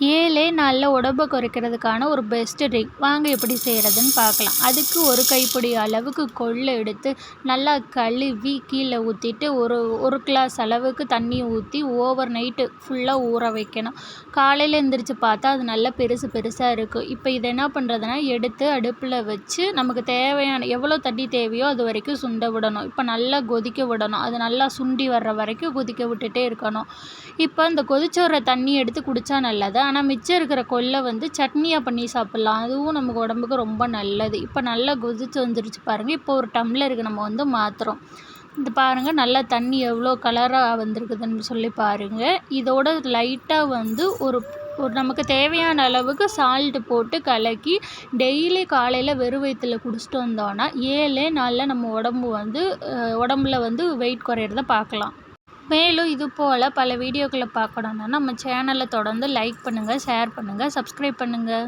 7 நாளில் உடம்பை குறைக்கிறதுக்கான ஒரு பெஸ்ட் ட்ரிக் வாங்க எப்படி செய்கிறதுன்னு பார்க்கலாம். அதுக்கு ஒரு கைப்பிடி அளவுக்கு கொள்ளு எடுத்து நல்லா கழுவி கீழே ஊற்றிட்டு ஒரு கிளாஸ் அளவுக்கு தண்ணி ஊற்றி ஓவர் நைட்டு ஃபுல்லாக ஊற வைக்கணும். காலையில் எழுந்திரிச்சு பார்த்தா அது நல்லா பெருசு பெருசாக இருக்கும். இப்போ இதை என்ன பண்ணுறதுனா எடுத்து அடுப்பில் வச்சு நமக்கு தேவையான எவ்வளோ தண்ணி தேவையோ அது வரைக்கும் சுண்ட விடணும். இப்போ நல்லா கொதிக்க விடணும். அது நல்லா சுண்டி வர்ற வரைக்கும் கொதிக்க விட்டுட்டே இருக்கணும். இப்போ இந்த கொதிச்சு வர்ற தண்ணி எடுத்து குடித்தா நல்லது. ஆனால் மிச்சம் இருக்கிற கொள்ளை சட்னியாக பண்ணி சாப்பிட்லாம். அதுவும் நமக்கு உடம்புக்கு ரொம்ப நல்லது. இப்போ நல்லா கொதிச்சு வந்துருச்சு பாருங்கள். இப்போ ஒரு டம்ளருக்கு நம்ம மாற்றுறோம். இது பாருங்கள், நல்லா தண்ணி எவ்வளோ கலராக வந்திருக்குதுன்னு சொல்லி பாருங்கள். இதோட லைட்டாக ஒரு ஒரு நமக்கு தேவையான அளவுக்கு சால்ட்டு போட்டு கலக்கி டெய்லி காலையில் வெறும் வயிற்றில் குடிச்சிட்டு வந்தோன்னா 7 நாளில் நம்ம உடம்புல வெயிட் குறையிறத பார்க்கலாம். மேலும் இது போல் பல வீடியோக்களை பார்க்கணுன்னா நம்ம சேனலை தொடர்ந்து லைக் பண்ணுங்கள், ஷேர் பண்ணுங்கள், சப்ஸ்கிரைப் பண்ணுங்கள்.